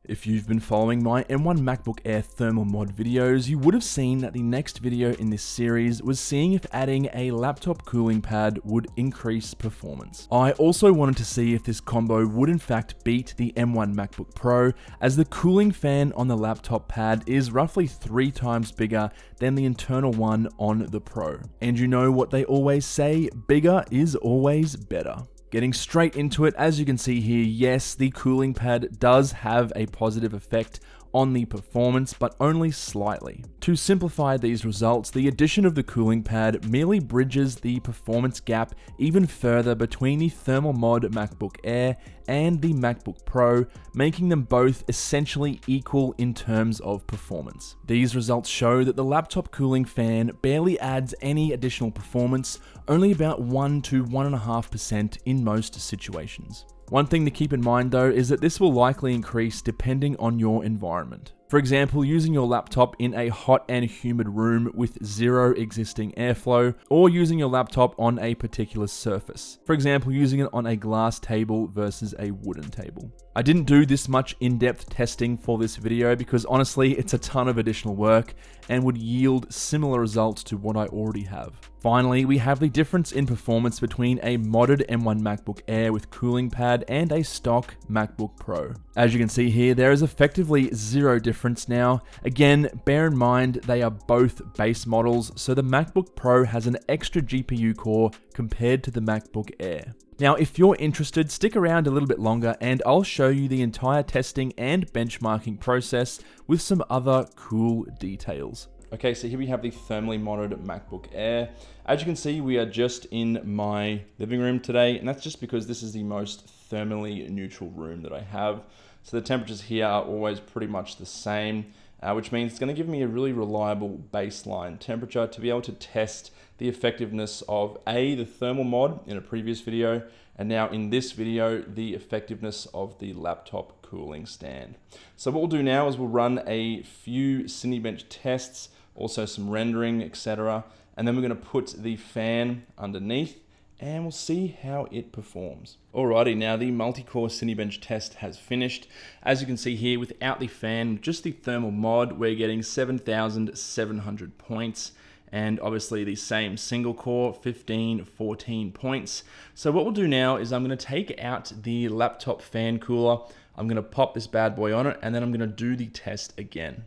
If you've been following my M1 MacBook Air thermal mod videos, you would have seen that the next video in this series was seeing if adding a laptop cooling pad would increase performance. I also wanted to see if this combo would in fact beat the M1 MacBook Pro, as the cooling fan on the laptop pad is roughly 3 times bigger than the internal one on the Pro. And you know what they always say, bigger is always better. Getting straight into it, as you can see here, yes, the cooling pad does have a positive effect on the performance, but only slightly. To simplify these results, the addition of the cooling pad merely bridges the performance gap even further between the thermal mod MacBook Air and the MacBook Pro, making them both essentially equal in terms of performance. These results show that the laptop cooling fan barely adds any additional performance, only about 1 to 1.5% in most situations. One thing to keep in mind though is that this will likely increase depending on your environment. For example, using your laptop in a hot and humid room with zero existing airflow, or using your laptop on a particular surface. For example, using it on a glass table versus a wooden table. I didn't do this much in-depth testing for this video because honestly, it's a ton of additional work and would yield similar results to what I already have. Finally, we have the difference in performance between a modded M1 MacBook Air with cooling pad and a stock MacBook Pro. As you can see here, there is effectively zero difference now. Again, bear in mind they are both base models, so the MacBook Pro has an extra GPU core compared to the MacBook Air. Now, if you're interested, stick around a little bit longer and I'll show you the entire testing and benchmarking process with some other cool details. Okay, so here we have the thermally modded MacBook Air. As you can see, we are just in my living room today, and that's just because this is the most thermally neutral room that I have. So the temperatures here are always pretty much the same, which means it's going to give me a really reliable baseline temperature to be able to test the effectiveness of the thermal mod in a previous video, and now in this video, the effectiveness of the laptop cooling stand. So what we'll do now is we'll run a few Cinebench tests, also some rendering, etc. And then we're going to put the fan underneath and we'll see how it performs. Alrighty, now the multi-core Cinebench test has finished. As you can see here, without the fan, just the thermal mod, we're getting 7,700 points. And obviously the same single core, 14 points. So what we'll do now is I'm going to take out the laptop fan cooler. I'm going to pop this bad boy on it, and then I'm going to do the test again.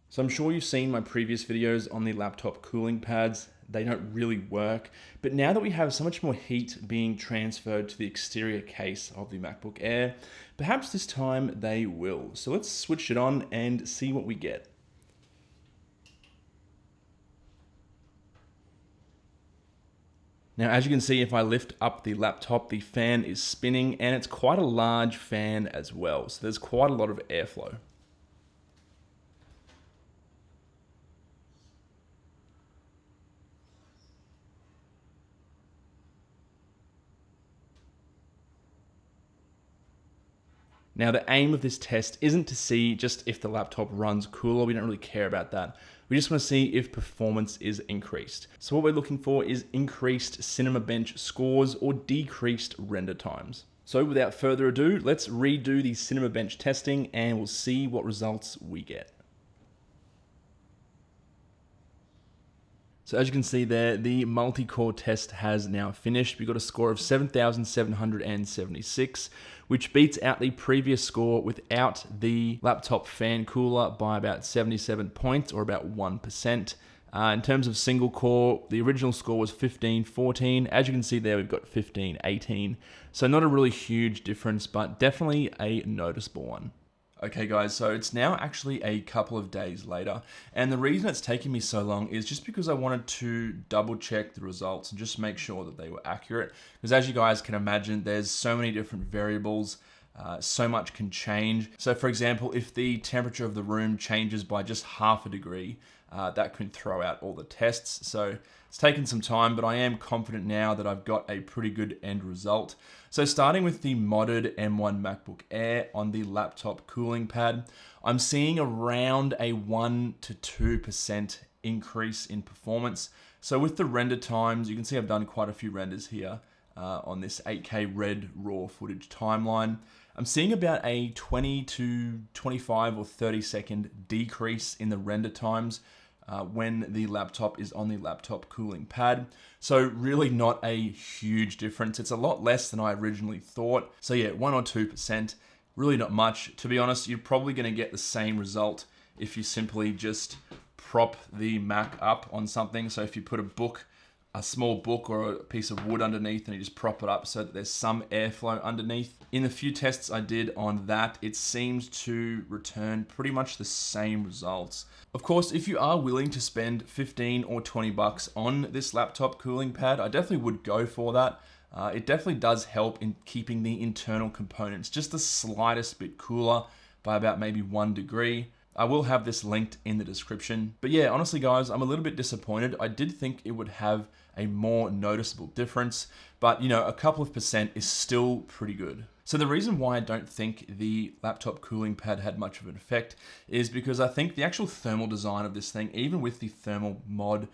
So I'm sure you've seen my previous videos on the laptop cooling pads. They don't really work, but now that we have so much more heat being transferred to the exterior case of the MacBook Air, perhaps this time they will. So let's switch it on and see what we get. Now, as you can see, if I lift up the laptop, the fan is spinning, and it's quite a large fan as well. So there's quite a lot of airflow. Now, the aim of this test isn't to see just if the laptop runs cooler. We don't really care about that. We just want to see if performance is increased. So what we're looking for is increased Cinebench scores or decreased render times. So without further ado, let's redo the Cinebench testing and we'll see what results we get. So as you can see there, the multi-core test has now finished. We got a score of 7,776, which beats out the previous score without the laptop fan cooler by about 77 points, or about 1%. In terms of single core, the original score was 1514. As you can see there, we've got 1518. So not a really huge difference, but definitely a noticeable one. Okay guys, so it's now actually a couple of days later, and the reason it's taking me so long is just because I wanted to double check the results and just make sure that they were accurate, because as you guys can imagine, there's so many different variables, so much can change. So for example, if the temperature of the room changes by just half a degree, that could throw out all the tests. So it's taken some time, but I am confident now that I've got a pretty good end result. So starting with the modded M1 MacBook Air on the laptop cooling pad, I'm seeing around a 1 to 2% increase in performance. So with the render times, you can see I've done quite a few renders here. on this 8K red raw footage timeline. I'm seeing about a 20 to 25 or 30 second decrease in the render times when the laptop is on the laptop cooling pad. So really not a huge difference. It's a lot less than I originally thought. So yeah, 1 or 2%, really not much. To be honest, you're probably going to get the same result if you simply just prop the Mac up on something. So if you put a small book or a piece of wood underneath and you just prop it up so that there's some airflow underneath. In the few tests I did on that, it seems to return pretty much the same results. Of course, if you are willing to spend 15 or 20 bucks on this laptop cooling pad, I definitely would go for that. It definitely does help in keeping the internal components just the slightest bit cooler by about maybe 1 degree. I will have this linked in the description. But yeah, honestly guys, I'm a little bit disappointed. I did think it would have a more noticeable difference, but you know, a couple of percent is still pretty good. So the reason why I don't think the laptop cooling pad had much of an effect is because I think the actual thermal design of this thing, even with the thermal mod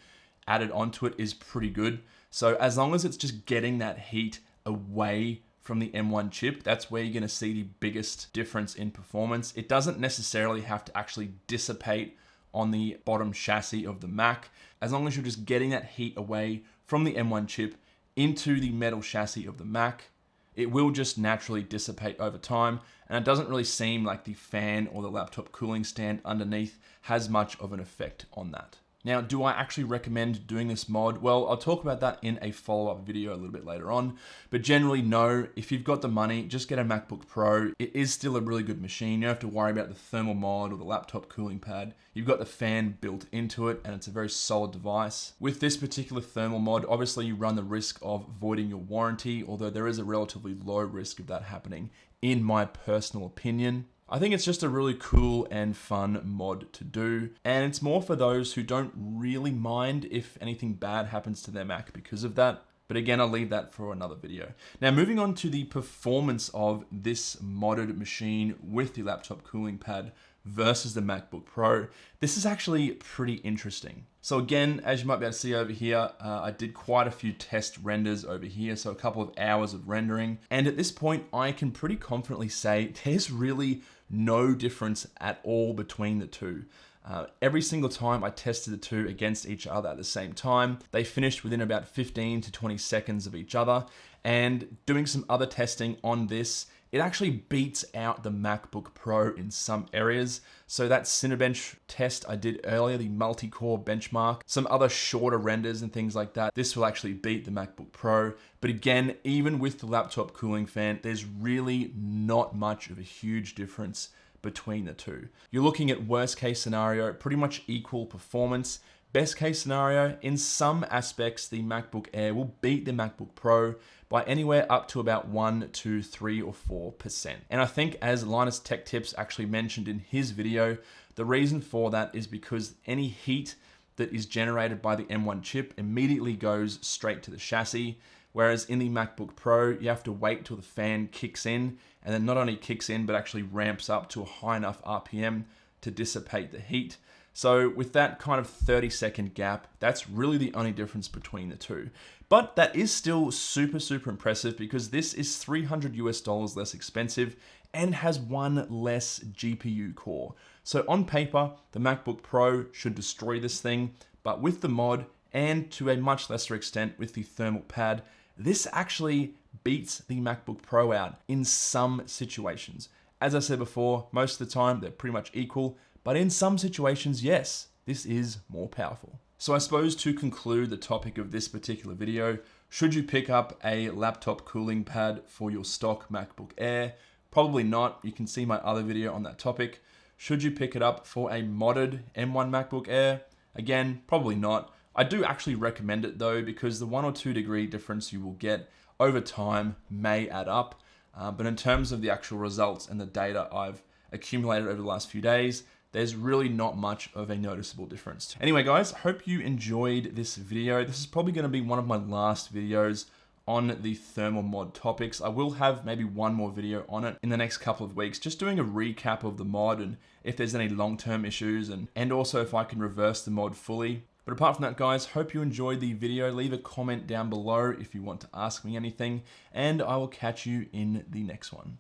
added onto it, is pretty good. So as long as it's just getting that heat away from the M1 chip, that's where you're going to see the biggest difference in performance. It doesn't necessarily have to actually dissipate on the bottom chassis of the Mac. As long as you're just getting that heat away from the M1 chip into the metal chassis of the Mac, it will just naturally dissipate over time. And it doesn't really seem like the fan or the laptop cooling stand underneath has much of an effect on that. Now, do I actually recommend doing this mod? Well, I'll talk about that in a follow-up video a little bit later on, but generally no, if you've got the money, just get a MacBook Pro. It is still a really good machine. You don't have to worry about the thermal mod or the laptop cooling pad. You've got the fan built into it and it's a very solid device. With this particular thermal mod, obviously you run the risk of voiding your warranty, although there is a relatively low risk of that happening, in my personal opinion. I think it's just a really cool and fun mod to do, and it's more for those who don't really mind if anything bad happens to their Mac because of that. But again, I'll leave that for another video. Now, moving on to the performance of this modded machine with the laptop cooling pad versus the MacBook Pro, this is actually pretty interesting. So again, as you might be able to see over here, I did quite a few test renders over here, so a couple of hours of rendering. And at this point, I can pretty confidently say there's really no difference at all between the two. Every single time I tested the two against each other at the same time, they finished within about 15 to 20 seconds of each other. And doing some other testing on this, it actually beats out the MacBook Pro in some areas. So that Cinebench test I did earlier, the multi-core benchmark, some other shorter renders and things like that, this will actually beat the MacBook Pro. But again, even with the laptop cooling fan, there's really not much of a huge difference between the two. You're looking at worst case scenario, pretty much equal performance. Best case scenario, in some aspects, the MacBook Air will beat the MacBook Pro by anywhere up to about 1, 2, 3, or 4%. And I think, as Linus Tech Tips actually mentioned in his video, the reason for that is because any heat that is generated by the M1 chip immediately goes straight to the chassis, whereas in the MacBook Pro, you have to wait till the fan kicks in, and then not only kicks in, but actually ramps up to a high enough RPM to dissipate the heat. So with that kind of 30-second gap, that's really the only difference between the two. But that is still super, super impressive because this is $300 US less expensive and has one less GPU core. So on paper, the MacBook Pro should destroy this thing, but with the mod and to a much lesser extent with the thermal pad, this actually beats the MacBook Pro out in some situations. As I said before, most of the time they're pretty much equal, but in some situations, yes, this is more powerful. So I suppose to conclude the topic of this particular video, should you pick up a laptop cooling pad for your stock MacBook Air? Probably not. You can see my other video on that topic. Should you pick it up for a modded M1 MacBook Air? Again, probably not. I do actually recommend it though, because the 1 or 2 degree difference you will get over time may add up. But in terms of the actual results and the data I've accumulated over the last few days, there's really not much of a noticeable difference. Anyway, guys, I hope you enjoyed this video. This is probably going to be one of my last videos on the thermal mod topics. I will have maybe one more video on it in the next couple of weeks, just doing a recap of the mod and if there's any long-term issues and also if I can reverse the mod fully. But apart from that, guys, hope you enjoyed the video. Leave a comment down below if you want to ask me anything, and I will catch you in the next one.